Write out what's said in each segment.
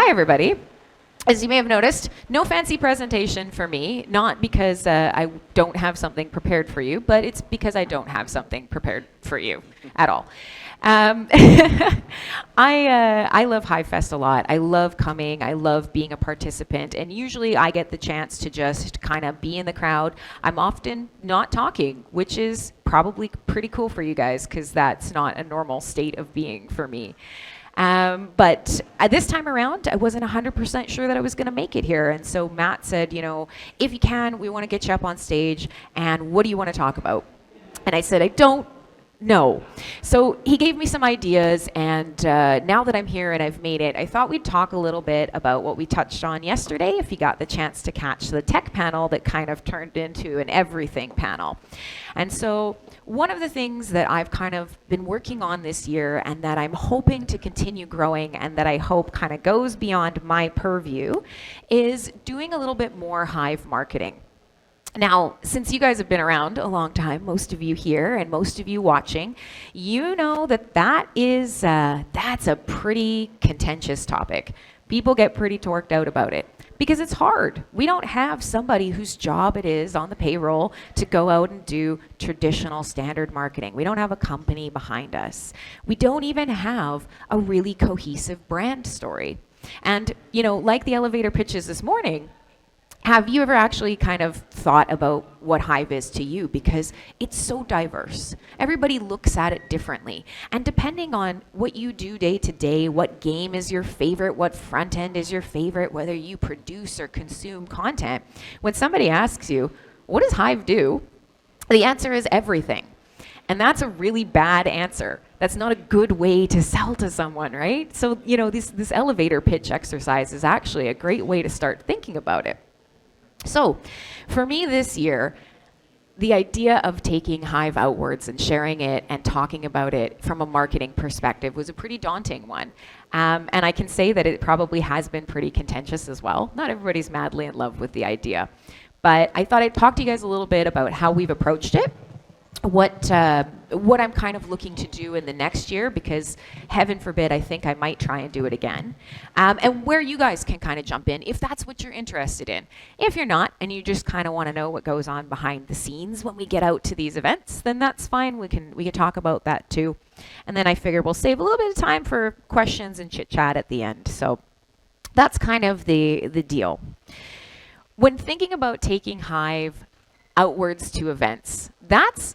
Hi, everybody. As you may have noticed, no fancy presentation for me, not because I don't have something prepared for you, but it's because I don't have something prepared for you at all. I love HiveFest a lot. I love coming. I love being a participant. And usually I get the chance to just kind of be in the crowd. I'm often not talking, which is probably pretty cool for you guys because that's not a normal state of being for me. But this time around, I wasn't 100% sure that I was going to make it here. And so Matt said, you know, if you can, we want to get you up on stage. And what do you want to talk about? And I said, I don't know. So he gave me some ideas. And now that I'm here and I've made it, I thought we'd talk a little bit about what we touched on yesterday, if you got the chance to catch the tech panel that kind of turned into an everything panel. And so one of the things that I've kind of been working on this year and that I'm hoping to continue growing and that I hope kind of goes beyond my purview is doing a little bit more Hive marketing. Now, since you guys have been around a long time, most of you here and most of you watching, you know that that's a pretty contentious topic. People get pretty torqued out about it because it's hard. We don't have somebody whose job it is on the payroll to go out and do traditional standard marketing. We don't have a company behind us. We don't even have a really cohesive brand story. And, you know, like the elevator pitches this morning, have you ever actually kind of thought about what Hive is to you? Because it's so diverse. Everybody looks at it differently. And depending on what you do day to day, what game is your favorite, what front end is your favorite, whether you produce or consume content, when somebody asks you, what does Hive do? The answer is everything. And that's a really bad answer. That's not a good way to sell to someone, right? So, you know, this elevator pitch exercise is actually a great way to start thinking about it. So for me this year, the idea of taking Hive outwards and sharing it and talking about it from a marketing perspective was a pretty daunting one. And I can say that it probably has been pretty contentious as well. Not everybody's madly in love with the idea. But I thought I'd talk to you guys a little bit about how we've approached it, what I'm kind of looking to do in the next year, because heaven forbid, I think I might try and do it again. And where you guys can kind of jump in if that's what you're interested in. If you're not, and you just kind of want to know what goes on behind the scenes when we get out to these events, then that's fine. We can talk about that too. And then I figure we'll save a little bit of time for questions and chit chat at the end. So that's kind of the deal. When thinking about taking Hive outwards to events, that's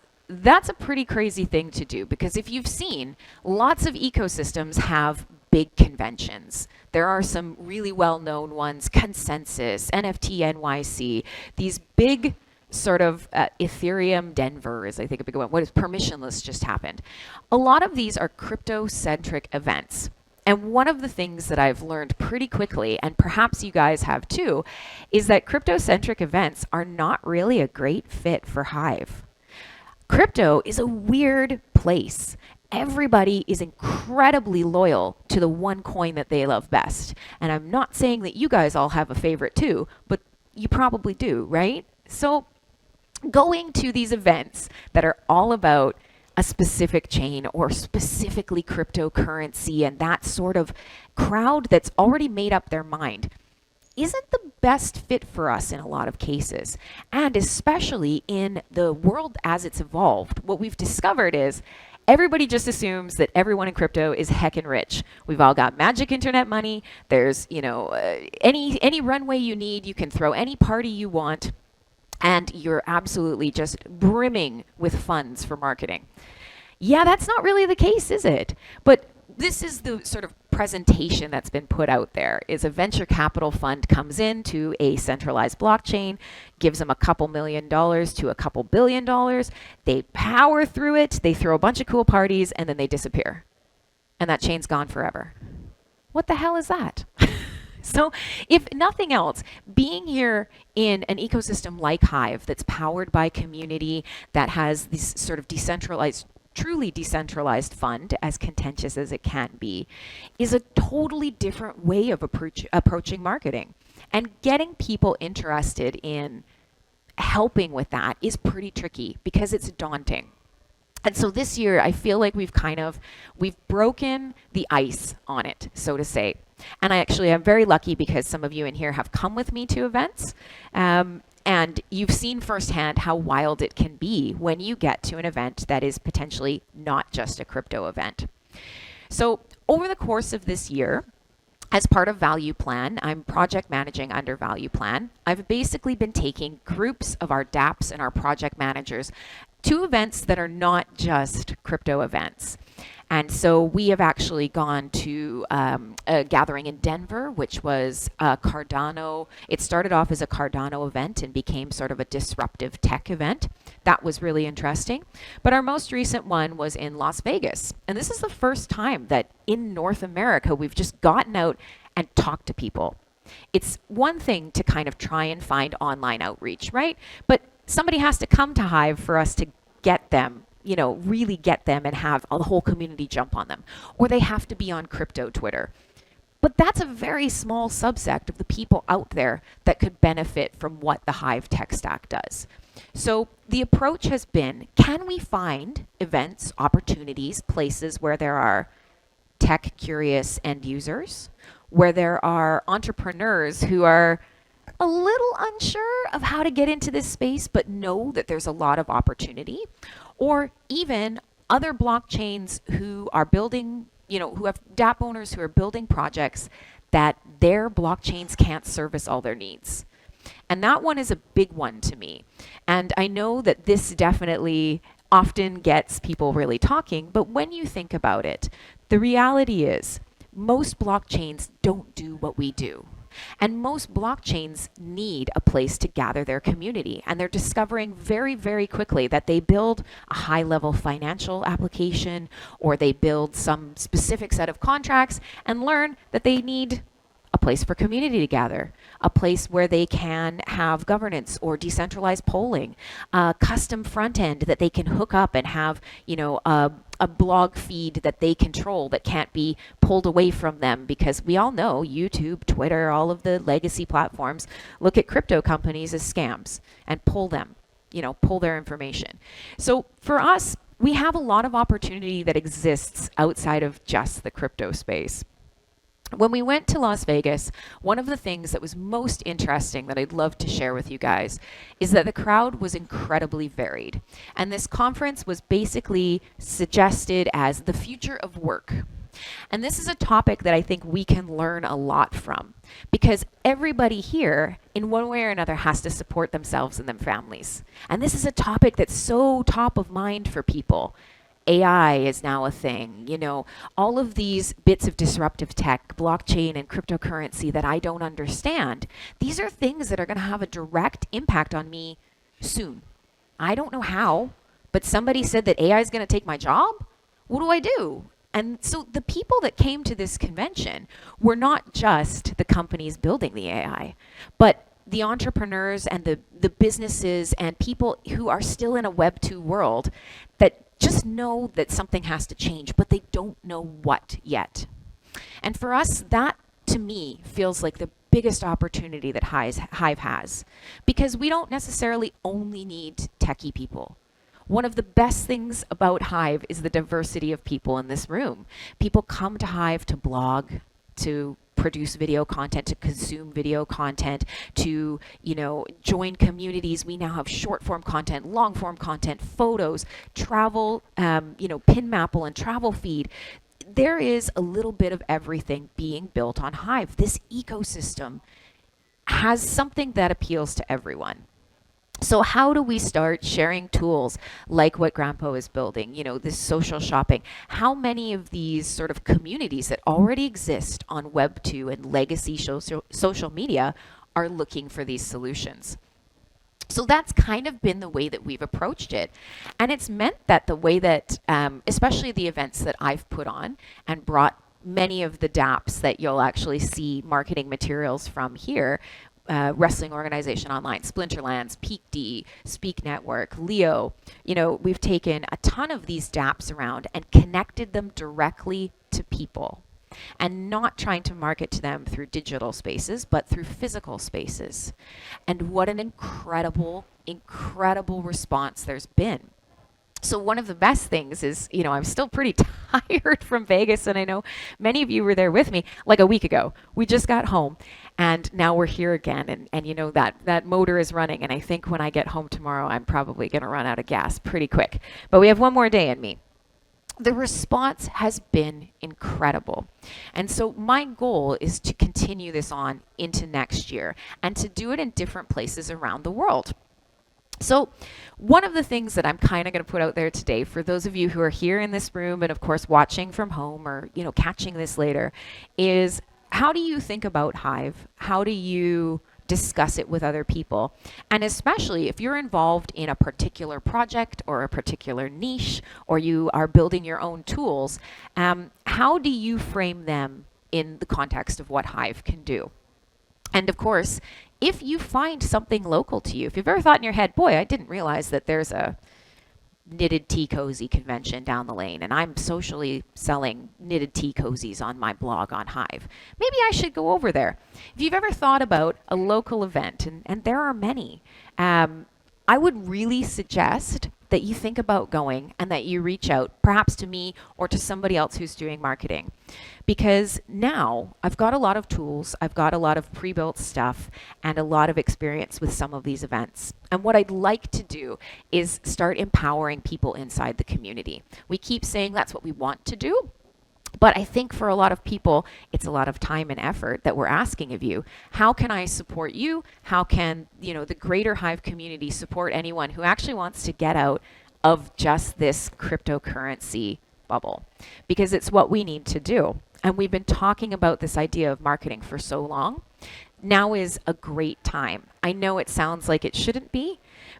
a pretty crazy thing to do, because if you've seen, lots of ecosystems have big conventions. There are some really well-known ones, Consensus, NFT NYC, these big sort of Ethereum Denver is, I think, a big one. What is Permissionless just happened. A lot of these are crypto-centric events. And one of the things that I've learned pretty quickly, and perhaps you guys have too, is that crypto-centric events are not really a great fit for Hive. Crypto is a weird place. Everybody is incredibly loyal to the one coin that they love best. And I'm not saying that you guys all have a favorite too, but you probably do, right? So going to these events that are all about a specific chain or specifically cryptocurrency and that sort of crowd that's already made up their mind isn't the best fit for us in a lot of cases. And especially in the world as it's evolved, what we've discovered is everybody just assumes that everyone in crypto is heckin' rich. We've all got magic internet money. There's, you know, any runway you need, you can throw any party you want, and you're absolutely just brimming with funds for marketing. Yeah, that's not really the case, is it? But this is the sort of presentation that's been put out there, is a venture capital fund comes into a centralized blockchain, gives them a couple $1 million to a couple $1 billion. They power through it, they throw a bunch of cool parties, and then they disappear. And that chain's gone forever. What the hell is that? So if nothing else, being here in an ecosystem like Hive that's powered by community, that has this sort of decentralized, truly decentralized fund, as contentious as it can be, is a totally different way of approaching marketing. And getting people interested in helping with that is pretty tricky because it's daunting. And so this year, I feel like we've broken the ice on it, so to say. And I'm very lucky because some of you in here have come with me to events. And you've seen firsthand how wild it can be when you get to an event that is potentially not just a crypto event. So over the course of this year, as part of Value Plan, I'm project managing under Value Plan. I've basically been taking groups of our dApps and our project managers to events that are not just crypto events. And so we have actually gone to a gathering in Denver, which was a Cardano. It started off as a Cardano event and became sort of a disruptive tech event. That was really interesting. But our most recent one was in Las Vegas. And this is the first time that in North America, we've just gotten out and talked to people. It's one thing to kind of try and find online outreach, right? But somebody has to come to Hive for us to get them, really get them and have the whole community jump on them. Or they have to be on crypto Twitter. But that's a very small subset of the people out there that could benefit from what the Hive tech stack does. So the approach has been, can we find events, opportunities, places where there are tech curious end users, where there are entrepreneurs who are a little unsure of how to get into this space, but know that there's a lot of opportunity, or even other blockchains who are building, who have dApp owners who are building projects that their blockchains can't service all their needs. And that one is a big one to me. And I know that this definitely often gets people really talking, but when you think about it, the reality is most blockchains don't do what we do. And most blockchains need a place to gather their community. And they're discovering very, very quickly that they build a high-level financial application or they build some specific set of contracts and learn that they need a place for community to gather, a place where they can have governance or decentralized polling, a custom front end that they can hook up and have, a blog feed that they control that can't be pulled away from them, because we all know YouTube, Twitter, all of the legacy platforms look at crypto companies as scams and pull them, pull their information. So for us, we have a lot of opportunity that exists outside of just the crypto space. When we went to Las Vegas, one of the things that was most interesting that I'd love to share with you guys is that the crowd was incredibly varied. And this conference was basically suggested as the future of work. And this is a topic that I think we can learn a lot from, because everybody here, in one way or another, has to support themselves and their families. And this is a topic that's so top of mind for people. AI is now a thing, all of these bits of disruptive tech, blockchain and cryptocurrency that I don't understand. These are things that are going to have a direct impact on me soon. I don't know how, but somebody said that AI is going to take my job. What do I do? And so the people that came to this convention were not just the companies building the AI, but the entrepreneurs and the businesses and people who are still in a Web2 world that just know that something has to change, but they don't know what yet. And for us, that to me feels like the biggest opportunity that Hive has, because we don't necessarily only need techie people. One of the best things about Hive is the diversity of people in this room. People come to Hive to blog, to produce video content, to consume video content, to, join communities. We now have short form content, long form content, photos, travel, PinMapple and travel feed. There is a little bit of everything being built on Hive. This ecosystem has something that appeals to everyone. So how do we start sharing tools like what Grandpa is building, this social shopping? How many of these sort of communities that already exist on Web2 and legacy social media are looking for these solutions? So that's kind of been the way that we've approached it. And it's meant that the way that, especially the events that I've put on and brought many of the dApps that you'll actually see marketing materials from here, Wrestling Organization Online, Splinterlands, Peak D, Speak Network, Leo. We've taken a ton of these dApps around and connected them directly to people, and not trying to market to them through digital spaces, but through physical spaces. And what an incredible, incredible response there's been. So one of the best things is, I'm still pretty tired from Vegas, and I know many of you were there with me like a week ago. We just got home, and now we're here again, and that motor is running, and I think when I get home tomorrow, I'm probably going to run out of gas pretty quick. But we have one more day in me. The response has been incredible. And so my goal is to continue this on into next year and to do it in different places around the world. So one of the things that I'm kind of going to put out there today for those of you who are here in this room and of course watching from home or catching this later is, how do you think about Hive? How do you discuss it with other people? And especially if you're involved in a particular project or a particular niche, or you are building your own tools, how do you frame them in the context of what Hive can do? And of course, if you find something local to you, if you've ever thought in your head, boy, I didn't realize that there's a knitted tea cozy convention down the lane, and I'm socially selling knitted tea cozies on my blog on Hive. Maybe I should go over there. If you've ever thought about a local event, and there are many, I would really suggest that you think about going and that you reach out, perhaps to me or to somebody else who's doing marketing. Because now I've got a lot of tools, I've got a lot of pre-built stuff, and a lot of experience with some of these events. And what I'd like to do is start empowering people inside the community. We keep saying that's what we want to do. But I think for a lot of people, it's a lot of time and effort that we're asking of you. How can I support you? How can, the greater Hive community support anyone who actually wants to get out of just this cryptocurrency bubble? Because it's what we need to do. And we've been talking about this idea of marketing for so long. Now is a great time. I know it sounds like it shouldn't be,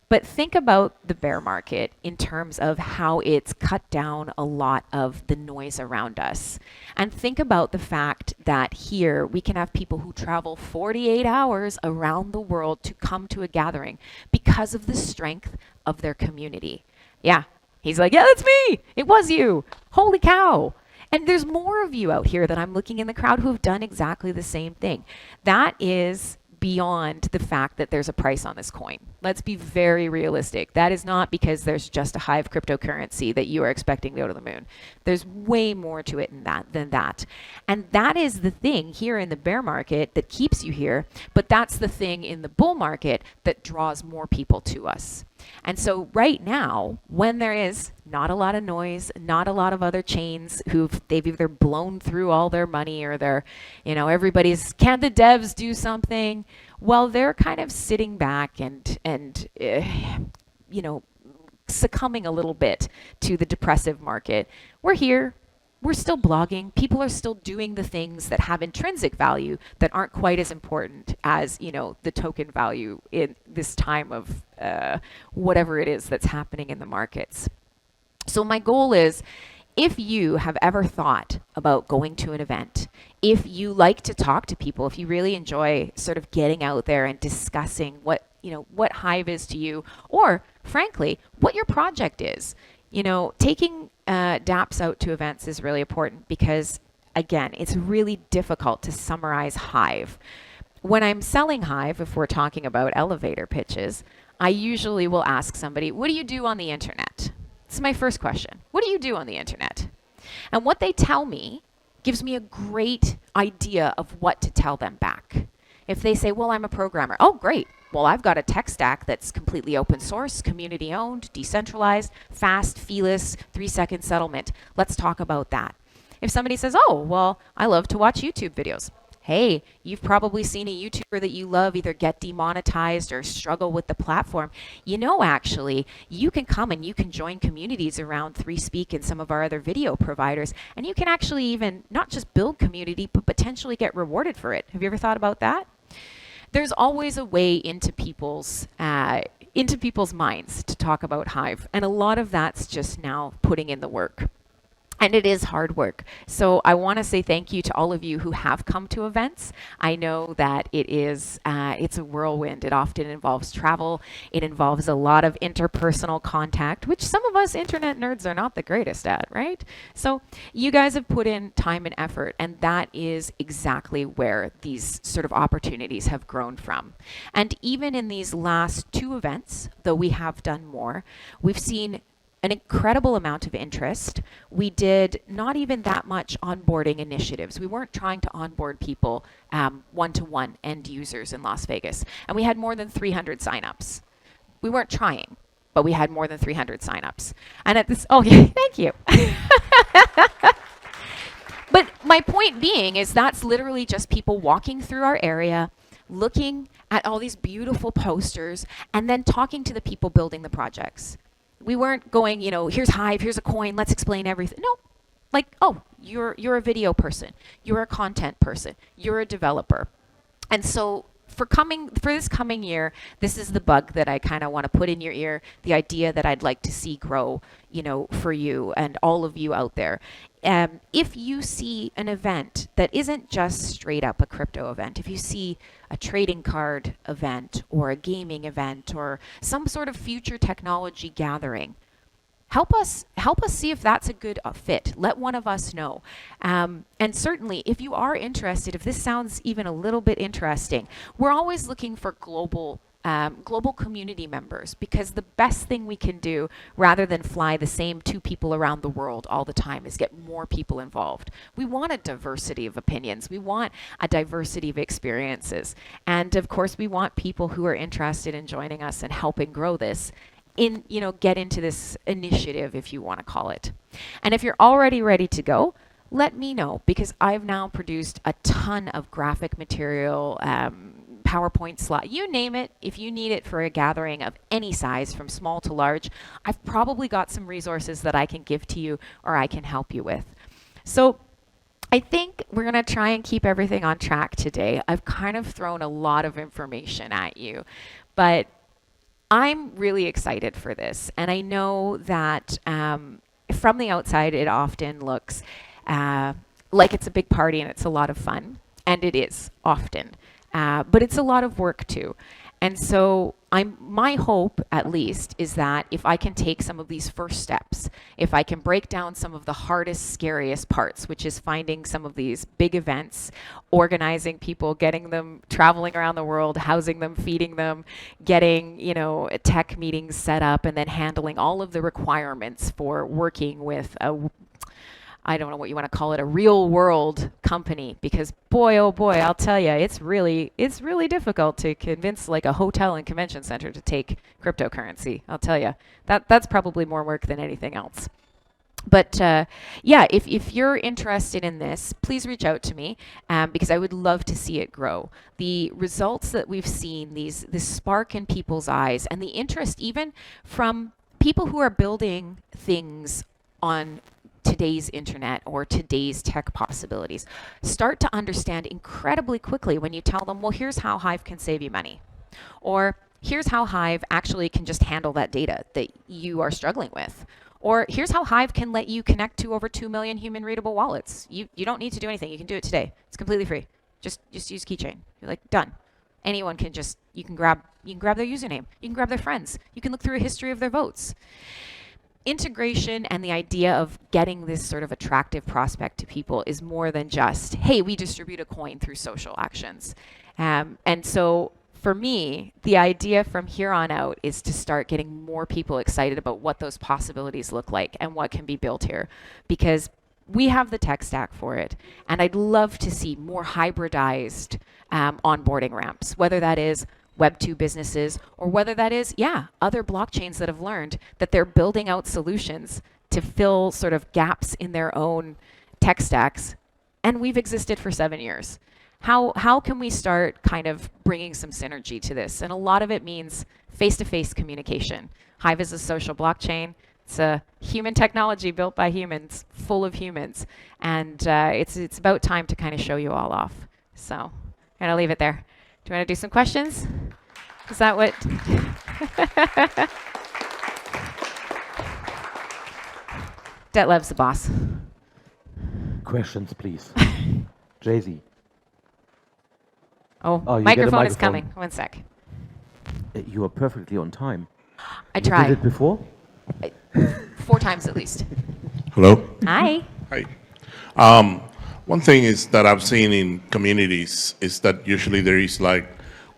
but think about the bear market in terms of how it's cut down a lot of the noise around us. And think about the fact that here we can have people who travel 48 hours around the world to come to a gathering because of the strength of their community. Yeah, he's like, yeah, that's me. It was you. Holy cow. And there's more of you out here that I'm looking in the crowd who have done exactly the same thing. That is beyond the fact that there's a price on this coin. Let's be very realistic. That is not because there's just a Hive cryptocurrency that you are expecting to go to the moon. There's way more to it than that. And that is the thing here in the bear market that keeps you here, but that's the thing in the bull market that draws more people to us. And so right now, when there is not a lot of noise, not a lot of other chains they've either blown through all their money or they're, everybody's, can the devs do something? Well, they're kind of sitting back and succumbing a little bit to the depressive market. We're here. We're still blogging. People are still doing the things that have intrinsic value that aren't quite as important as, the token value in this time of whatever it is that's happening in the markets. So my goal is, if you have ever thought about going to an event, if you like to talk to people, if you really enjoy sort of getting out there and discussing what Hive is to you, or frankly, what your project is, taking dApps out to events is really important because, again, it's really difficult to summarize Hive. When I'm selling Hive, if we're talking about elevator pitches, I usually will ask somebody, what do you do on the internet? It's my first question. What do you do on the internet? And what they tell me gives me a great idea of what to tell them back. If they say, well, I'm a programmer. Oh, great. Well, I've got a tech stack that's completely open source, community owned, decentralized, fast, feeless, 3-second settlement. Let's talk about that. If somebody says, oh, well, I love to watch YouTube videos. Hey, you've probably seen a YouTuber that you love either get demonetized or struggle with the platform. Actually, you can come and you can join communities around 3Speak and some of our other video providers, and you can actually even not just build community, but potentially get rewarded for it. Have you ever thought about that? There's always a way into people's minds to talk about Hive, and a lot of that's just now putting in the work. And it is hard work. So I want to say thank you to all of you who have come to events. I know that it's a whirlwind. It often involves travel. It involves a lot of interpersonal contact, which some of us internet nerds are not the greatest at, right? So you guys have put in time and effort, and that is exactly where these sort of opportunities have grown from. And even in these last 2 events, though we have done more, we've seen an incredible amount of interest. We did not even that much onboarding initiatives. We weren't trying to onboard people one-to-one end users in Las Vegas. And we had more than 300 signups. We weren't trying, but we had more than 300 signups. And at this, oh yeah, thank you. But my point being is that's literally just people walking through our area, looking at all these beautiful posters, and then talking to the people building the projects. We weren't going, you know, here's Hive, here's a coin, let's explain everything. No, like, oh, you're a video person, you're a content person, you're a developer. And so for this coming year, this is the bug that I kind of want to put in your ear, the idea that I'd like to see grow, you know, for you and all of you out there. If you see an event that isn't just straight up a crypto event, if you see a trading card event or a gaming event or some sort of future technology gathering, help us see if that's a good fit. Let one of us know. And certainly, if you are interested, if this sounds even a little bit interesting, we're always looking for global community members, because the best thing we can do, rather than fly the same 2 people around the world all the time, is get more people involved. We want a diversity of opinions. We want a diversity of experiences. And of course, we want people who are interested in joining us and helping grow this, get into this initiative, if you want to call it. And if you're already ready to go, let me know, because I've now produced a ton of graphic material, PowerPoint slide, you name it. If you need it for a gathering of any size, from small to large, I've probably got some resources that I can give to you or I can help you with. So I think we're going to try and keep everything on track today. I've kind of thrown a lot of information at you, but I'm really excited for this. And I know that from the outside, it often looks like it's a big party and it's a lot of fun. And it is often. But it's a lot of work too. And so my hope, at least, is that if I can take some of these first steps, if I can break down some of the hardest, scariest parts, which is finding some of these big events, organizing people, getting them traveling around the world, housing them, feeding them, getting, tech meetings set up, and then handling all of the requirements for working with I don't know what you want to call it, a real world company, because boy, oh boy, I'll tell you, it's really difficult to convince like a hotel and convention center to take cryptocurrency. I'll tell you, that's probably more work than anything else. But if you're interested in this, please reach out to me, because I would love to see it grow. The results that we've seen, this spark in people's eyes, and the interest even from people who are building things on today's internet or today's tech possibilities, start to understand incredibly quickly when you tell them, well, here's how Hive can save you money. Or here's how Hive actually can just handle that data that you are struggling with. Or here's how Hive can let you connect to over 2 million human readable wallets. You don't need to do anything. You can do it today. It's completely free. Just use Keychain. You're like, done. Anyone can you can grab their username. You can grab their friends. You can look through a history of their votes. Integration and the idea of getting this sort of attractive prospect to people is more than just, hey, we distribute a coin through social actions. And so for me, the idea from here on out is to start getting more people excited about what those possibilities look like and what can be built here, because we have the tech stack for it. And I'd love to see more hybridized onboarding ramps, whether that is Web2 businesses, or whether that is, other blockchains that have learned that they're building out solutions to fill sort of gaps in their own tech stacks. And we've existed for 7 years. How can we start kind of bringing some synergy to this? And a lot of it means face-to-face communication. Hive is a social blockchain. It's a human technology built by humans, full of humans. And it's about time to kind of show you all off. So I'm going to leave it there. Do you want to do some questions? Is that what? Detlev's the boss. Questions, please. Jay-Z. Oh, microphone is coming. 1 sec. You are perfectly on time. I tried. You did it before? 4 times at least. Hello? Hi. Hi. One thing is that I've seen in communities is that usually there is like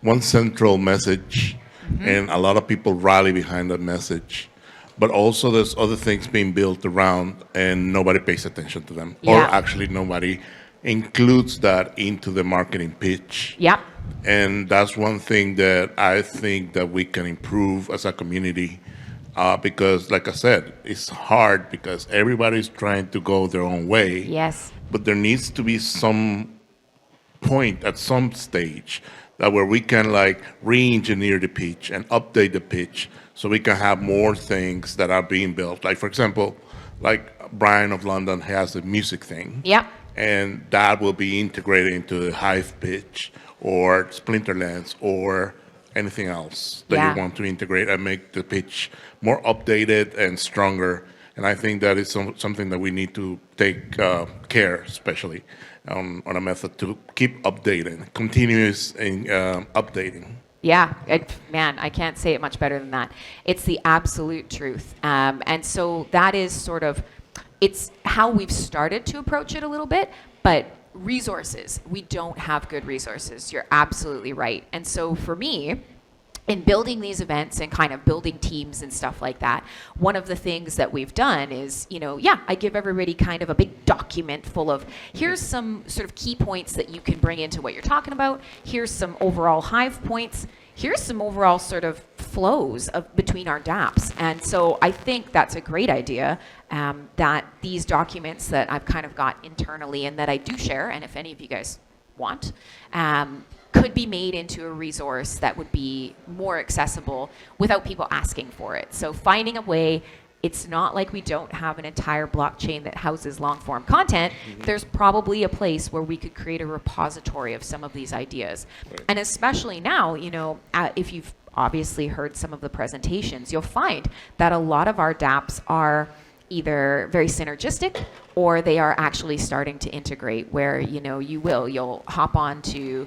one central message, and a lot of people rally behind that message. but also there's other things being built around and nobody pays attention to them. Or Yeah. actually nobody includes that into the marketing pitch. Yep. And that's one thing that I think that we can improve as a community, because, like I said, it's hard because everybody's trying to go their own way. Yes. But there needs to be some point at some stage that where we can like re-engineer the pitch and update the pitch so we can have more things that are being built. Like, for example, like Brian of London has a music thing. Yep. And that will be integrated into the Hive pitch or Splinterlands or anything else that Yeah. you want to integrate and make the pitch more updated and stronger. And I think that is something that we need to take care, especially on a method to keep updating, continuous updating. Yeah, man, I can't say it much better than that. It's the absolute truth. And so that is sort of, it's how we've started to approach it a little bit, but resources, we don't have good resources. You're absolutely right. And so for me, in building these events and kind of building teams and stuff like that, one of the things that we've done is, I give everybody kind of a big document full of, here's some sort of key points that you can bring into what you're talking about. Here's some overall Hive points. Here's some overall sort of flows between our dApps. And so I think that's a great idea, that these documents that I've kind of got internally and that I do share, and if any of you guys want, could be made into a resource that would be more accessible without people asking for it. So finding a way, it's not like we don't have an entire blockchain that houses long form content. There's probably a place where we could create a repository of some of these ideas. Right. And especially now, if you've obviously heard some of the presentations, you'll find that a lot of our dApps are either very synergistic or they are actually starting to integrate where, you'll hop on to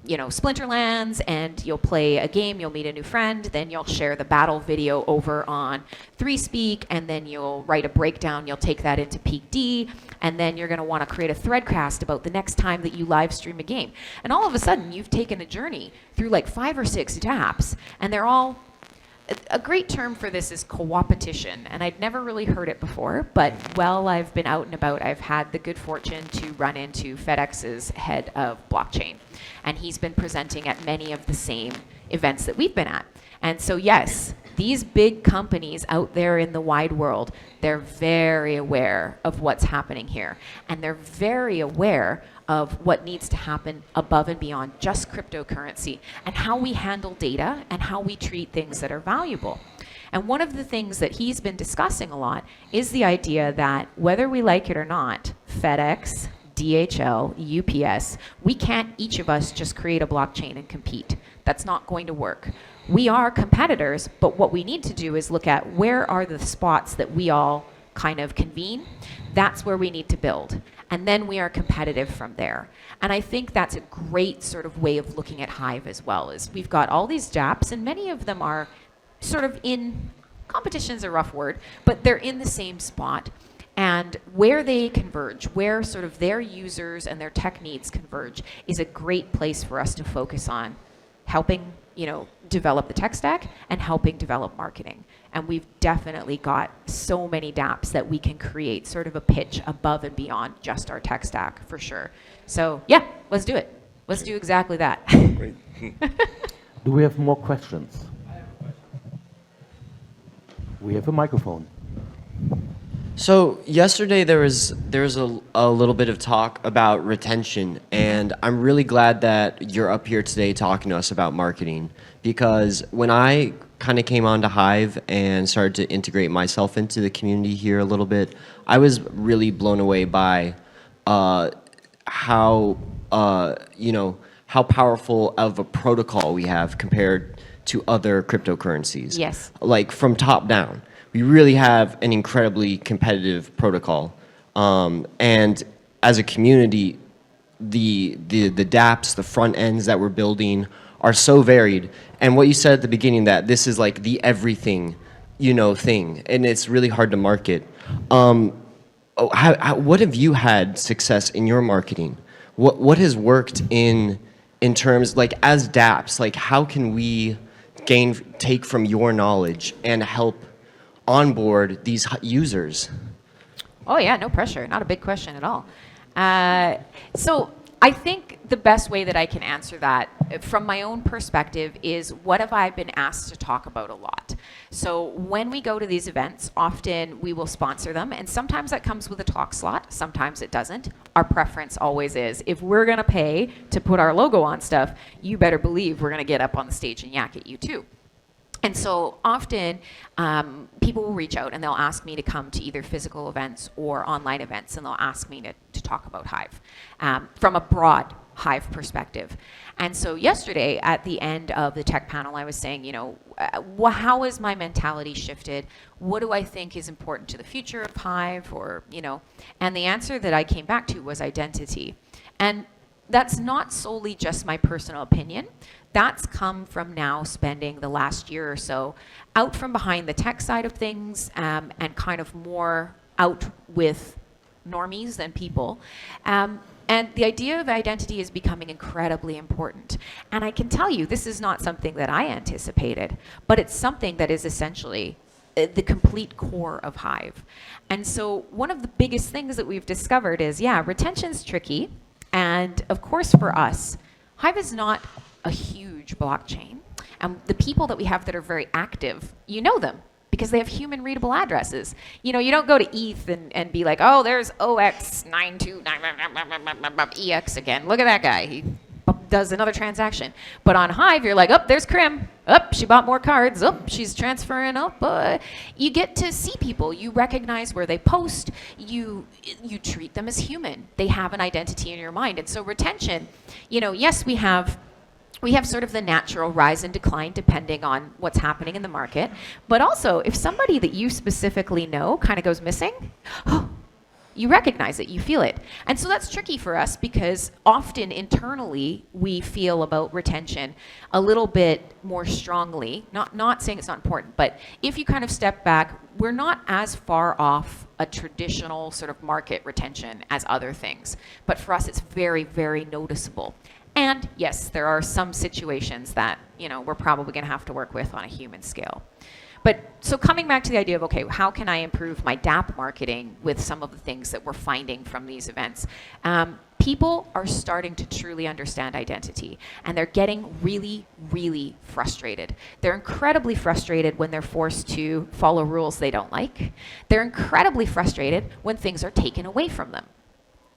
Splinterlands, and you'll play a game, you'll meet a new friend, then you'll share the battle video over on 3Speak, and then you'll write a breakdown, you'll take that into Peak D, and then you're going to want to create a threadcast about the next time that you live stream a game. And all of a sudden, you've taken a journey through like 5 or 6 dApps, and they're all, a great term for this is co-opetition, and I'd never really heard it before, but while I've been out and about, I've had the good fortune to run into FedEx's head of blockchain, and he's been presenting at many of the same events that we've been at. And so yes, these big companies out there in the wide world, they're very aware of what's happening here, and they're very aware of what needs to happen above and beyond just cryptocurrency and how we handle data and how we treat things that are valuable. And one of the things that he's been discussing a lot is the idea that whether we like it or not, FedEx, DHL, UPS, we can't each of us just create a blockchain and compete. That's not going to work. We are competitors, but what we need to do is look at where are the spots that we all kind of convene. That's where we need to build. And then we are competitive from there. And I think that's a great sort of way of looking at Hive as well, is we've got all these dApps, and many of them are sort of in, competition is a rough word, but they're in the same spot. And where they converge, where sort of their users and their tech needs converge, is a great place for us to focus on helping, develop the tech stack and helping develop marketing. And we've definitely got so many dApps that we can create sort of a pitch above and beyond just our tech stack, for sure. So yeah, let's do it. Let's do exactly that. Great. Do we have more questions? We have a microphone. So yesterday there was a little bit of talk about retention, and I'm really glad that you're up here today talking to us about marketing, because when I kind of came onto Hive and started to integrate myself into the community here a little bit, I was really blown away by how powerful of a protocol we have compared to other cryptocurrencies. Yes. Like from top down. We really have an incredibly competitive protocol, and as a community, the dApps, the front ends that we're building are so varied. And what you said at the beginning, that this is like the everything, thing, and it's really hard to market. What have you had success in your marketing? What has worked in terms, like as dApps, like how can we take from your knowledge and help onboard these users? Oh yeah, no pressure. Not a big question at all. So I think the best way that I can answer that from my own perspective is what have I been asked to talk about a lot. So when we go to these events, often we will sponsor them, and sometimes that comes with a talk slot, sometimes it doesn't. Our preference always is, if we're gonna pay to put our logo on stuff, you better believe we're gonna get up on the stage and yak at you too. And so often people will reach out and they'll ask me to come to either physical events or online events, and they'll ask me to talk about Hive from a broad Hive perspective. And so yesterday at the end of the tech panel, I was saying, how has my mentality shifted? What do I think is important to the future of Hive? And the answer that I came back to was identity. And that's not solely just my personal opinion. That's come from now spending the last year or so out from behind the tech side of things and kind of more out with normies and people. And the idea of identity is becoming incredibly important. And I can tell you, this is not something that I anticipated, but it's something that is essentially the complete core of Hive. And so one of the biggest things that we've discovered is, retention's tricky. And of course for us, Hive is not a huge blockchain. And the people that we have that are very active, you know them because they have human readable addresses. You don't go to ETH and be like, oh, there's OX929EX again. Look at that guy. He does another transaction. But on Hive, you're like, oh, there's Krim. Oh, she bought more cards. Oh, she's transferring. Oh, you get to see people. You recognize where they post. You treat them as human. They have an identity in your mind. And so retention, yes, we have sort of the natural rise and decline depending on what's happening in the market. But also, if somebody that you specifically know kind of goes missing, you recognize it, you feel it. And so that's tricky for us because often internally we feel about retention a little bit more strongly. Not saying it's not important, but if you kind of step back, we're not as far off a traditional sort of market retention as other things. But for us, it's very, very noticeable. And yes, there are some situations that, we're probably going to have to work with on a human scale. But so coming back to the idea of, okay, how can I improve my DApp marketing with some of the things that we're finding from these events? People are starting to truly understand identity, and they're getting really, really frustrated. They're incredibly frustrated when they're forced to follow rules they don't like. They're incredibly frustrated when things are taken away from them.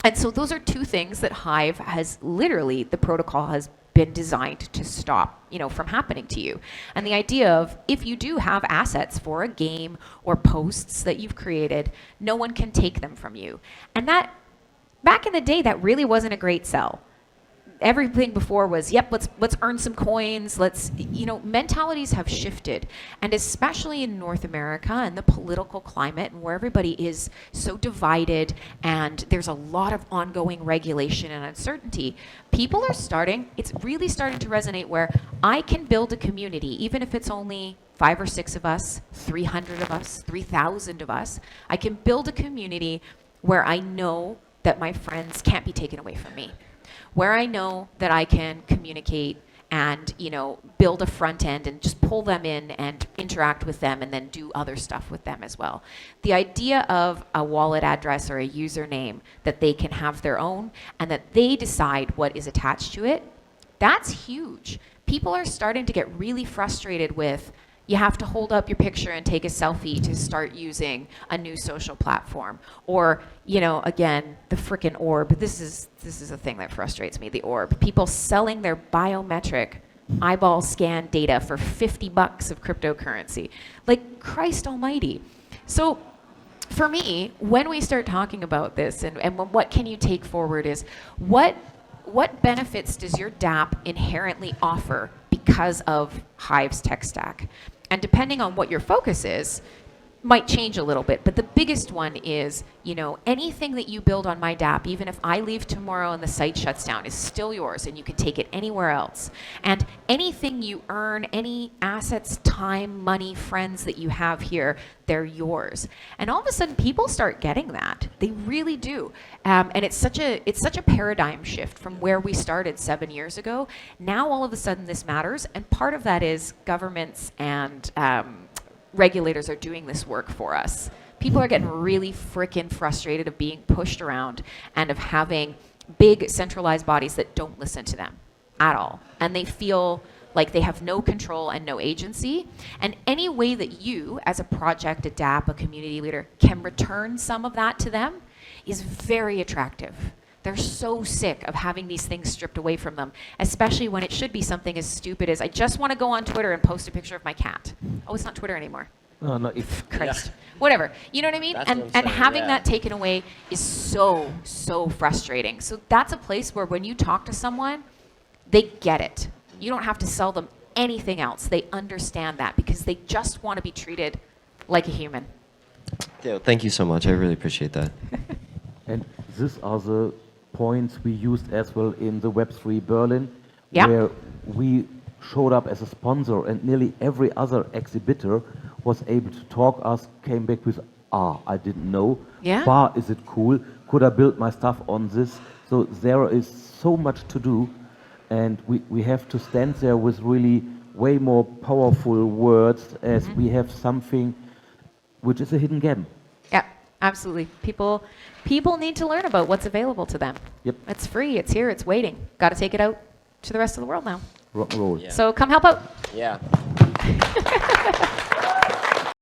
And so those are two things that Hive has literally, the protocol has been designed to stop, from happening to you. And the idea of if you do have assets for a game or posts that you've created, no one can take them from you. And that, back in the day, that really wasn't a great sell. Everything before was, let's earn some coins. Mentalities have shifted. And especially in North America and the political climate and where everybody is so divided and there's a lot of ongoing regulation and uncertainty, people are it's really starting to resonate where I can build a community, even if it's only 5 or 6 of us, 300 of us, 3,000 of us. I can build a community where I know that my friends can't be taken away from me, where I know that I can communicate and, build a front end and just pull them in and interact with them and then do other stuff with them as well. The idea of a wallet address or a username that they can have their own and that they decide what is attached to it, that's huge. People are starting to get really frustrated with, you have to hold up your picture and take a selfie to start using a new social platform. Or, again, the frickin' orb. This is a thing that frustrates me, the orb. People selling their biometric eyeball scan data for $50 of cryptocurrency. Like, Christ almighty. So for me, when we start talking about this and what can you take forward is what benefits does your DApp inherently offer because of Hive's tech stack? And depending on what your focus is, might change a little bit. But the biggest one is, anything that you build on my DApp, even if I leave tomorrow and the site shuts down, is still yours and you can take it anywhere else. And anything you earn, any assets, time, money, friends that you have here, they're yours. And all of a sudden people start getting that. They really do. And it's such a paradigm shift from where we started 7 years ago. Now all of a sudden this matters. And part of that is governments and regulators are doing this work for us. People are getting really freaking frustrated of being pushed around and of having big centralized bodies that don't listen to them at all. And they feel like they have no control and no agency. And any way that you, as a project, a DApp, a community leader, can return some of that to them is very attractive. They're so sick of having these things stripped away from them, especially when it should be something as stupid as, I just want to go on Twitter and post a picture of my cat. Oh, it's not Twitter anymore. No, if Christ. Whatever. You know what I mean? That's And what I'm saying, having yeah. that taken away is so, so frustrating. So that's a place where when you talk to someone, they get it. You don't have to sell them anything else. They understand that because they just want to be treated like a human. Yeah, thank you so much. I really appreciate that. And these are the points we used as well in the Web3 Berlin, Yeah. where we showed up as a sponsor, and nearly every other exhibitor was able to talk us, came back with, I didn't know. Yeah. Is it cool? Could I build my stuff on this? So there is so much to do, and we have to stand there with really way more powerful words as we have something which is a hidden gem. Yeah, absolutely. People need to learn about what's available to them. Yep. It's free. It's here. It's waiting. Got to take it out to the rest of the world now. Rock and roll. Yeah. So come help out. Yeah.